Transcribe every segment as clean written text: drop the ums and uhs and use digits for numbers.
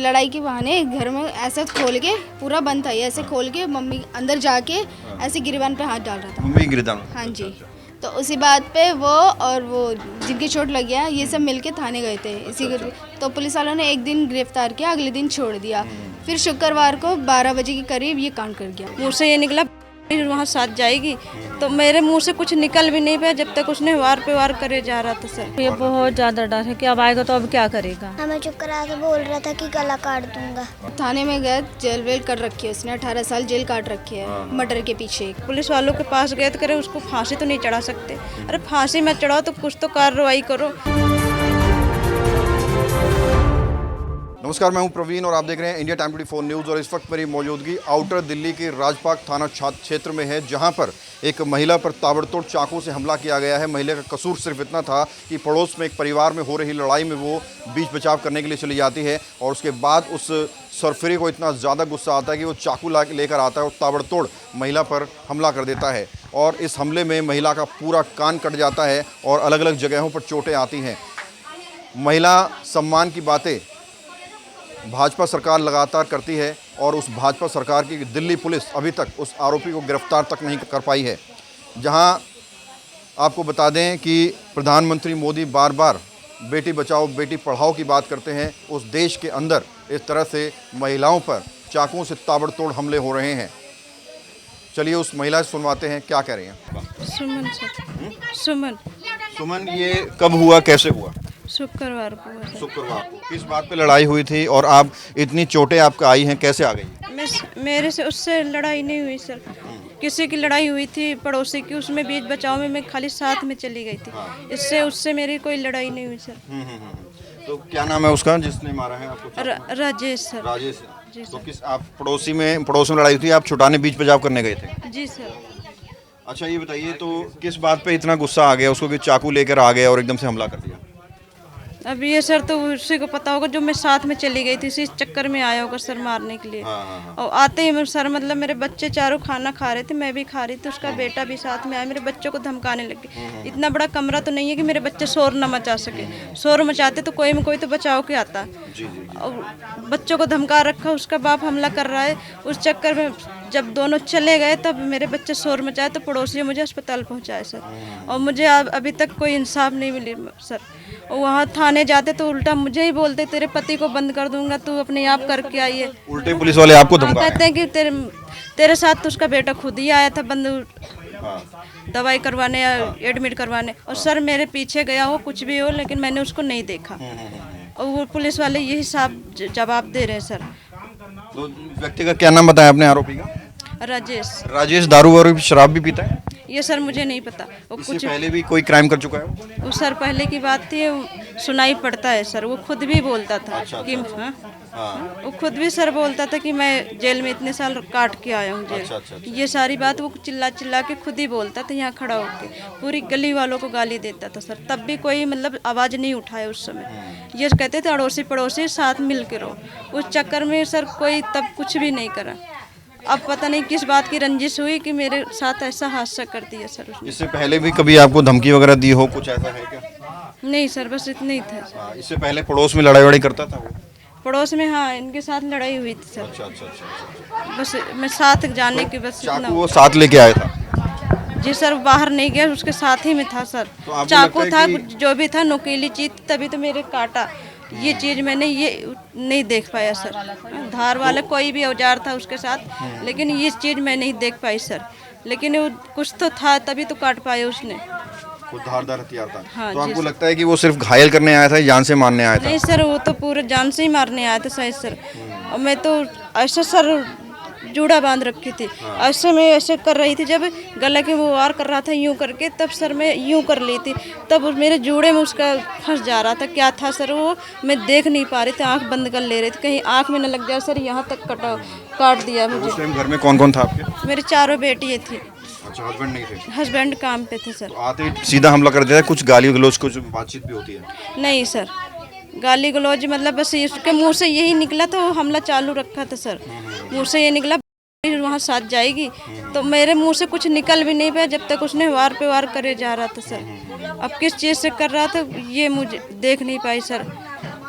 लड़ाई के बहाने घर में ऐसा खोल के पूरा बंद था, ये ऐसे खोल के मम्मी अंदर जाके ऐसे गिरबान पे हाथ डाल रहा था। मम्मी गिरदान। हाँ जी। तो उसी बात पे वो और वो जिनकी चोट लग गया ये सब मिलके थाने गए थे इसी के। तो पुलिस वालों ने एक दिन गिरफ्तार किया, अगले दिन छोड़ दिया। फिर शुक्रवार को 12 बजे के करीब ये कांड कर गया। मुँह से ये निकला वहाँ साथ जाएगी, तो मेरे मुंह से कुछ निकल भी नहीं पाया जब तक उसने वार पे वार करे जा रहा था सर। ये बहुत ज़्यादा डर है कि अब आएगा तो अब क्या करेगा। हमें चुप करा के बोल रहा था कि गला काट दूंगा। थाने में गए, जेल वेल कर रखी है उसने, 18 साल जेल काट रखी है मर्डर के पीछे। पुलिस वालों के पास गए तो करे उसको फांसी तो नहीं चढ़ा सकते। अरे फांसी में चढ़ाओ तो कुछ तो कार्रवाई करो। नमस्कार, मैं हूं प्रवीण और आप देख रहे हैं इंडिया टाइम 24 न्यूज़। और इस वक्त मेरी मौजूदगी आउटर दिल्ली के राजबाग थाना क्षेत्र में है, जहां पर एक महिला पर ताबड़तोड़ चाकू से हमला किया गया है। महिला का कसूर सिर्फ इतना था कि पड़ोस में एक परिवार में हो रही लड़ाई में वो बीच बचाव करने के लिए चली जाती है और उसके बाद उस सरफिरे को इतना ज़्यादा गुस्सा आता है कि वो चाकू लेकर आता है और ताबड़तोड़ महिला पर हमला कर देता है। और इस हमले में महिला का पूरा कान कट जाता है और अलग अलग जगहों पर चोटें आती हैं। महिला सम्मान की बातें भाजपा सरकार लगातार करती है और उस भाजपा सरकार की दिल्ली पुलिस अभी तक उस आरोपी को गिरफ्तार तक नहीं कर पाई है। जहां आपको बता दें कि प्रधानमंत्री मोदी बार बार बेटी बचाओ बेटी पढ़ाओ की बात करते हैं, उस देश के अंदर इस तरह से महिलाओं पर चाकुओं से ताबड़तोड़ हमले हो रहे हैं। चलिए उस महिला से सुनवाते हैं क्या कह रही हैं। सुमन सर, सुमन। सुमन, ये कब हुआ, कैसे हुआ? शुक्रवार को हुआ सर। शुक्रवार को। किस बात पे लड़ाई हुई थी और आप इतनी चोटें आपको आई हैं, कैसे आ गई? मेरे से उससे लड़ाई नहीं हुई सर, किसी की लड़ाई हुई थी पड़ोसी की, उसमें बीच बचाव में मैं खाली साथ में चली गई थी। इससे उससे मेरी कोई लड़ाई नहीं हुई सर। तो क्या नाम है उसका जिसने मारा है आपको? राजेश सर। राजेश जी तो सर। किस आप पड़ोस में लड़ाई थी, आप छुटाने बीच बचाव करने गए थे? जी सर। अच्छा, ये बताइए तो किस बात पे इतना गुस्सा आ गया उसको कि चाकू लेकर आ गया और एकदम से हमला कर दिया? अब ये सर तो उसी को पता होगा, जो मैं साथ में चली गई थी इसी चक्कर में आया होगा सर मारने के लिए। और आते ही सर मतलब मेरे बच्चे चारों खाना खा रहे थे, मैं भी खा रही थी, उसका बेटा भी साथ में आया, मेरे बच्चों को धमकाने लगे। इतना बड़ा कमरा तो नहीं है कि मेरे बच्चे शोर न मचा सके, शोर मचाते तो कोई में कोई तो बचाव के आता। और बच्चों को धमका रखा, उसका बाप हमला कर रहा है। उस चक्कर में जब दोनों चले गए तब मेरे बच्चे शोर मचाए तो पड़ोसियों मुझे अस्पताल पहुंचाए सर। और मुझे अभी तक कोई इंसाफ नहीं मिली सर। और वहाँ थाने जाते तो उल्टा मुझे ही बोलते तेरे पति को बंद कर दूंगा, तू अपने आप करके आई है। उल्टे पुलिस वाले आपको धमकाए? कहते हैं कि तेरे साथ तो उसका बेटा खुद ही आया था बंद दवाई करवाने या एडमिट करवाने। और सर मेरे पीछे गया हो कुछ भी हो, लेकिन मैंने उसको नहीं देखा। और वो पुलिस वाले यही साफ जवाब दे रहे हैं सर। तो व्यक्ति का क्या नाम बताया आपने आरोपी का? राजेश। राजेश दारू वारू शराब भी पीता है? ये सर मुझे नहीं पता। वो इससे कुछ पहले भी कोई क्राइम कर चुका है? वो सर पहले की बात थी, सुनाई पड़ता है सर। वो खुद भी बोलता था कि हाँ, वो खुद भी सर बोलता था कि मैं जेल में इतने साल काट के आया हूँ जेल। ये सारी बात वो चिल्ला चिल्ला के खुद ही बोलता था यहाँ खड़ा होके, पूरी गली वालों को गाली देता था सर। तब भी कोई मतलब आवाज़ नहीं उठाया उस समय। ये कहते थे अड़ोसी पड़ोसी साथ मिल के रहो। उस चक्कर में सर कोई तब कुछ भी नहीं करा। अब पता नहीं किस बात की रंजिश हुई कि मेरे साथ ऐसा हादसा कर दिया सर उसने। इससे पहले भी कभी आपको धमकी वगैरह दी हो, कुछ ऐसा है क्या? नहीं सर, बस इतना ही था। इससे पहले पड़ोस में लड़ाई वड़ाई करता था वो? पड़ोस में हाँ, इनके साथ लड़ाई हुई थी सर। अच्छा। बस मैं साथ जाने की बस इतना। चाकू वो साथ लेके आया था? जी सर, बाहर नहीं गया, उसके साथ ही में था सर। तो आपको चाकू लगता है था, जो भी था नुकीली चीज, तभी तो मेरे काटा। ये चीज मैंने ये नहीं देख पाया सर। धार वाला कोई भी औजार था उसके साथ, लेकिन ये चीज मैं नहीं देख पाई सर। लेकिन वो कुछ तो था तभी तो काट पाया उसने। वो धारदार हथियार था। हाँ, तो आपको जी लगता है कि वो सिर्फ घायल करने आया था, जान से मारने आया था? नहीं सर, वो तो पूरे जान से ही मारने आया था शायद सर। और मैं तो ऐसा सर जूड़ा बांध रखी थी, ऐसे मैं ऐसे कर रही थी, जब गला के वो वार कर रहा था यूं करके, तब सर मैं यूं कर ली थी, तब मेरे जूड़े में उसका फंस जा रहा था। क्या था सर वो मैं देख नहीं पा रही थी, आंख बंद कर ले रही थी, कहीं आंख में न लग जाए सर। यहाँ तक काट दिया मुझे। उस टाइम घर में कौन कौन था आपके? मेरे चारों बेटियाँ थी। अच्छा, हस्बैंड नहीं थे? हस्बैंड काम पे थे सर। तो आते ही सीधा हमला कर दिया? कुछ गाली गलौज, कुछ बातचीत भी होती है? नहीं सर, गाली गलौज मतलब बस उसके मुँह से यही निकला, तो हमला चालू रखा था सर। मुँह से ये निकला वहाँ साथ जाएगी, तो मेरे मुंह से कुछ निकल भी नहीं पाया जब तक उसने वार पे वार करे जा रहा था सर। अब किस चीज़ से कर रहा था ये मुझे देख नहीं पाई सर।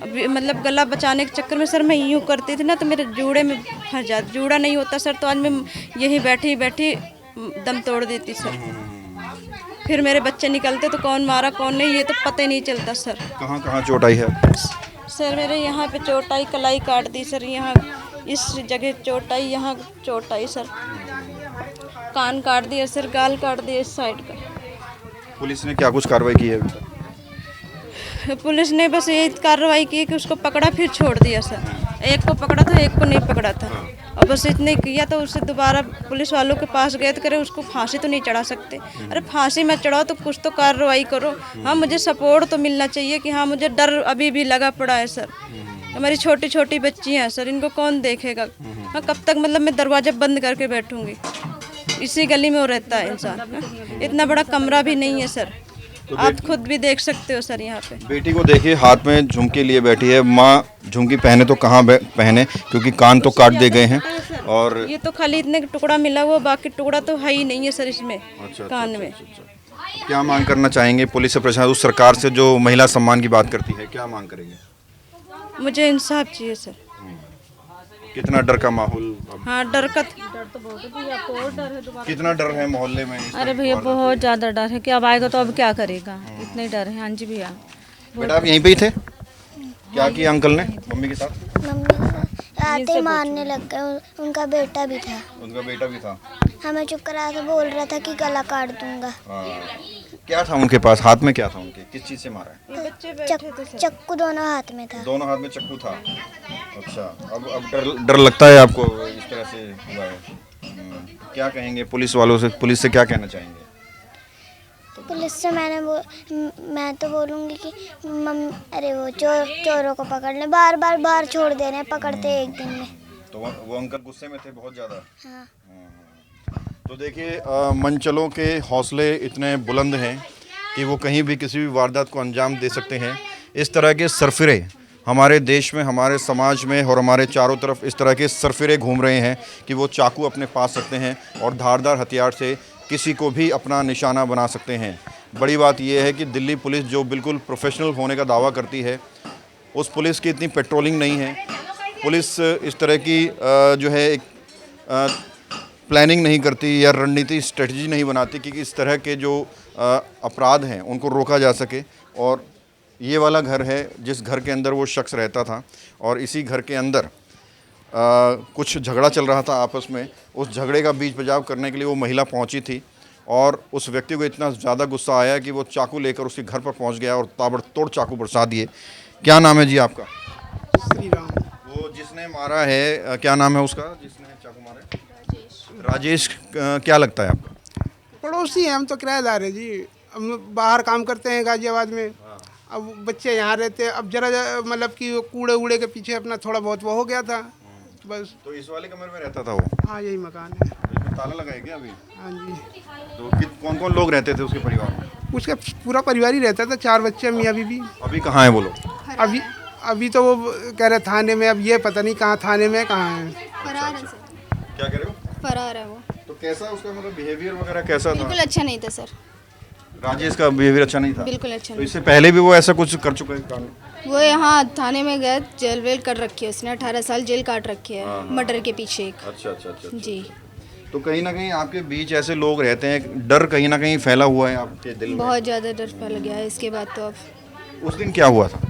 अभी मतलब गला बचाने के चक्कर में सर मैं यूँ करती थी ना तो मेरे जूड़े में फंस जाती, जूड़ा नहीं होता सर तो आज मैं यही बैठी बैठी दम तोड़ देती सर। फिर मेरे बच्चे निकलते तो कौन मारा कौन नहीं ये तो पता ही नहीं चलता सर। कहाँ कहाँ चोट आई है? सर मेरे यहाँ पे चोट आई, कलाई काट दी सर, यहाँ इस जगह चोट आई, यहाँ चोट आई सर, कान काट दिया सर, गाल काट दिया इस साइड का। पुलिस ने क्या कुछ कार्रवाई की है अभी तक? पुलिस ने बस यही कार्रवाई की कि उसको पकड़ा फिर छोड़ दिया सर। एक को पकड़ा था एक को नहीं पकड़ा था और बस इतने किया तो उससे दोबारा पुलिस वालों के पास गए तो करे उसको फांसी तो नहीं चढ़ा सकते। अरे फांसी में चढ़ाओ तो कुछ तो कार्रवाई करो। हाँ मुझे सपोर्ट तो मिलना चाहिए कि हाँ मुझे डर अभी भी लगा पड़ा है सर। हमारी छोटी छोटी बच्ची हैं सर, इनको कौन देखेगा? हाँ कब तक मतलब मैं दरवाजा बंद करके बैठूंगी? इसी गली में वो रहता है इंसान, इतना बड़ा कमरा भी नहीं है सर। आप खुद भी देख सकते हो सर यहाँ पे। बेटी को देखिए हाथ में झुमकी लिए बैठी है। माँ झुमकी पहने तो कहाँ पहने, क्योंकि कान तो काट दिए गए हैं और ये तो खाली इतने टुकड़ा मिला हुआ, बाकी टुकड़ा तो है ही नहीं है सर इसमें कान में। क्या मांग करना चाहेंगे पुलिस से, प्रशासन, उस सरकार से जो महिला सम्मान की बात करती है? क्या मांग करेंगे? मुझे इंसाफ चाहिए सर। कितना डर का माहौल? हाँ डर का कितना डर है मोहल्ले में? अरे भैया बहुत ज़्यादा डर है कि अब आएगा तो अब क्या करेगा, इतना ही डर है। हाँ जी भैया। बेटा आप यहीं पे ही थे? क्या किया अंकल ने मम्मी के साथ? मम्मी आते ही मारने लग गए, उनका बेटा भी था। उनका बेटा भी था? हमें चुप करा के बोल रहा था कि गला काट दूंगा। क्या था उनके पास? हाथ में क्या था उनके? किस चीज से मारा है? चक्कू दोनों हाथ में था। दोनों हाथ में चक्कू था। अच्छा, अब डर लगता है आपको इस तरह से हुआ है? क्या कहेंगे पुलिस वालों से? पुलिस से क्या कहना चाहेंगे? तो पुलिस से मैं तो बोलूँगी कि अरे वो चोरों को पकड़ ले, बार बार छोड़ दे रहे हैं, पकड़ते एक दिन में। तो वो अंकल गुस्से में थे बहुत ज़्यादा? हाँ। तो देखिए मनचलों के हौसले इतने बुलंद हैं कि वो कहीं भी किसी भी वारदात को अंजाम दे सकते हैं। इस तरह के सरफिरे हमारे देश में, हमारे समाज में और हमारे चारों तरफ इस तरह के सरफिरे घूम रहे हैं कि वो चाकू अपने पास रखते हैं और धारदार हथियार से किसी को भी अपना निशाना बना सकते हैं। बड़ी बात यह है कि दिल्ली पुलिस जो बिल्कुल प्रोफेशनल होने का दावा करती है, उस पुलिस की इतनी पेट्रोलिंग नहीं है। पुलिस इस तरह की जो है एक प्लानिंग नहीं करती या रणनीति स्ट्रेटजी नहीं बनाती कि इस तरह के जो अपराध हैं उनको रोका जा सके। और ये वाला घर है जिस घर के अंदर वो शख्स रहता था और इसी घर के अंदर कुछ झगड़ा चल रहा था आपस में। उस झगड़े का बीच बचाव करने के लिए वो महिला पहुंची थी और उस व्यक्ति को इतना ज़्यादा गुस्सा आया कि वो चाकू लेकर उसके घर पर पहुंच गया और ताबड़तोड़ चाकू बरसा दिए। क्या नाम है जी आपका? श्री राम। वो जिसने मारा है क्या नाम है उसका जिसने चाकू मारा है? राजेश। क्या लगता है आपका? पड़ोसी हैं हम, तो किराएदार है जी। हम बाहर काम करते हैं गाजियाबाद में। अब बच्चे यहाँ रहते हैं। अब जरा मतलब कि वो कूड़े वूड़े के पीछे अपना थोड़ा बहुत वो हो गया था बस। तो इस वाले कमरे में रहता था वो? हाँ यही मकान है। इसमें ताला लगा है क्या अभी? हाँ जी। तो कौन कौन लोग रहते थे उसके परिवार में? उसका पूरा परिवार ही रहता था, 4 बच्चे, मियाँ बीवी। अभी कहाँ है वो लोग? अभी तो वो कह रहे थाने में, अब ये पता नहीं कहाँ थाने में कहाँ है। फरार है सर। क्या कह रहे हो? फरार है वो। तो कैसा उसका मतलब बिहेवियर वगैरह कैसा था? बिल्कुल अच्छा नहीं था सर, राजेश का बिहेवियर अच्छा नहीं था? बिल्कुल अच्छा तो नहीं। इससे पहले भी वो ऐसा कुछ कर चुका है काम? वो यहाँ थाने में गए, जेल वेल कर रखी है उसने, 18 साल जेल काट रखी है मर्डर के पीछे एक। अच्छा। जी। तो कहीं ना कहीं आपके बीच ऐसे लोग रहते हैं, डर कहीं ना कहीं फैला हुआ है आपके दिल में? बहुत ज़्यादा डर फैल गया है इसके बाद तो अब। उस दिन क्या हुआ था?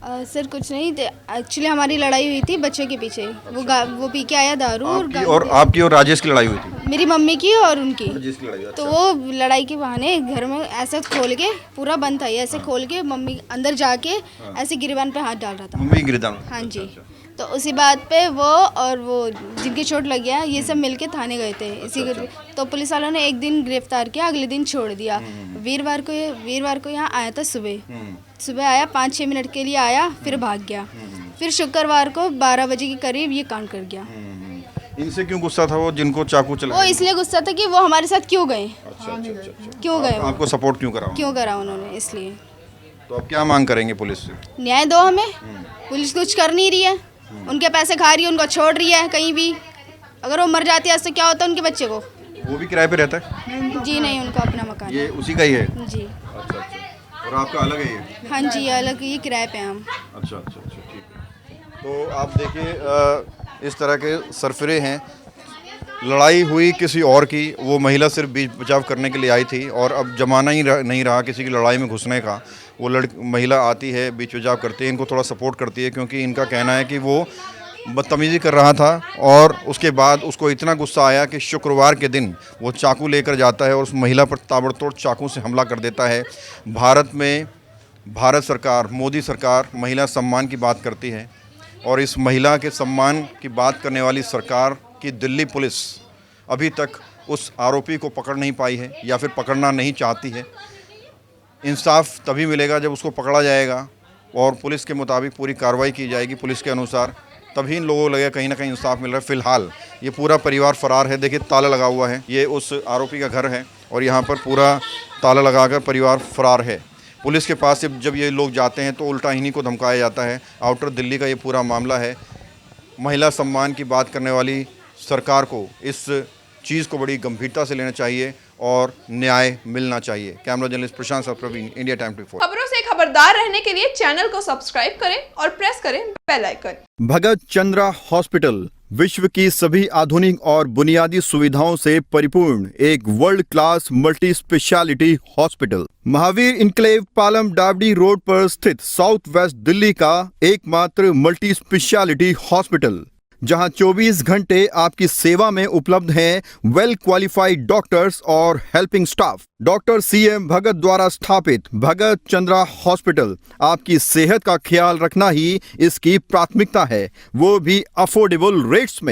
सर कुछ नहीं, एक्चुअली हमारी लड़ाई हुई थी बच्चों के पीछे। वो पी के आया दारू आपकी और राजेश की लड़ाई हुई थी? मेरी मम्मी की और उनकी। राजेश की लड़ाई। तो वो लड़ाई के बहाने घर में ऐसे खोल के, पूरा बंद था ये, ऐसे खोल के मम्मी अंदर जाके ऐसे गिरबान पे हाथ डाल रहा था। मम्मी गिरदान? हाँ जी। तो उसी बात पे वो और वो जिनकी चोट लग गया ये सब मिलके थाने गए थे इसी। तो पुलिस वालों ने एक दिन गिरफ्तार किया, अगले दिन छोड़ दिया। वीरवार को यहाँ आया था सुबह आया, 5-6 मिनट के लिए आया, फिर भाग गया। फिर शुक्रवार को 12 बजे के करीब ये कांड कर गया। इनसे क्यों गुस्सा था वो जिनको चाकू चला? वो इसलिए गुस्सा था कि वो हमारे साथ क्यों गए। अच्छा। क्यों गए? आपको सपोर्ट क्यों करा उन्होंने, इसलिए। तो अब क्या मांग करेंगे पुलिस से? न्याय दो हमें। पुलिस कुछ कर नहीं रही है, उनके पैसे खा रही है, उनको छोड़ रही है कहीं भी। अगर वो मर जाती है तो क्या होता है उनके बच्चे को? वो भी किराए पे रहता है? जी नहीं, उनका अपना मकान ये उसी का ही है? जी। अच्छा। और और आपका अलग है ये? हाँ जी, ये अलग, ये किराए पे हैं हम। अच्छा अच्छा अच्छा, ठीक है। तो आप देखिए इस तरह के सरफिरे हैं। लड़ाई हुई किसी और की, वो महिला सिर्फ बीच बचाव करने के लिए आई थी और अब जमाना ही नहीं रहा किसी की लड़ाई में घुसने का। वो महिला आती है, बीच बचाव करती है, इनको थोड़ा सपोर्ट करती है, क्योंकि इनका कहना है कि वो बदतमीज़ी कर रहा था और उसके बाद उसको इतना गुस्सा आया कि शुक्रवार के दिन वो चाकू लेकर जाता है और उस महिला पर ताबड़तोड़ चाकू से हमला कर देता है। भारत में भारत सरकार, मोदी सरकार महिला सम्मान की बात करती है और इस महिला के सम्मान की बात करने वाली सरकार की दिल्ली पुलिस अभी तक उस आरोपी को पकड़ नहीं पाई है या फिर पकड़ना नहीं चाहती है। इंसाफ तभी मिलेगा जब उसको पकड़ा जाएगा और पुलिस के मुताबिक पूरी कार्रवाई की जाएगी, पुलिस के अनुसार, तभी इन लोगों को लगेगा कहीं ना कहीं इंसाफ मिल रहा है। फ़िलहाल ये पूरा परिवार फ़रार है। देखिए ताला लगा हुआ है, ये उस आरोपी का घर है और यहाँ पर पूरा ताला लगाकर परिवार फ़रार है। पुलिस के पास जब ये लोग जाते हैं तो उल्टा इन्हीं को धमकाया जाता है। आउटर दिल्ली का ये पूरा मामला है। महिला सम्मान की बात करने वाली सरकार को इस चीज़ को बड़ी गंभीरता से लेना चाहिए और न्याय मिलना चाहिए। कैमरा जर्नलिस्ट प्रशांत साथ प्रवीण, इंडिया टाइम 24। खबरों से खबरदार रहने के लिए चैनल को सब्सक्राइब करें और प्रेस करें बेल आइकन। भगत चंद्रा हॉस्पिटल विश्व की सभी आधुनिक और बुनियादी सुविधाओं से परिपूर्ण एक world class multi speciality hospital, Mahavir enclave Palam डावडी रोड पर स्थित साउथ वेस्ट दिल्ली का एकमात्र मल्टी स्पेशलिटी हॉस्पिटल, जहां 24 घंटे आपकी सेवा में उपलब्ध हैं वेल क्वालिफाइड डॉक्टर्स और हेल्पिंग स्टाफ। डॉक्टर CM भगत द्वारा स्थापित भगत चंद्रा हॉस्पिटल आपकी सेहत का ख्याल रखना ही इसकी प्राथमिकता है, वो भी अफोर्डेबल रेट्स में।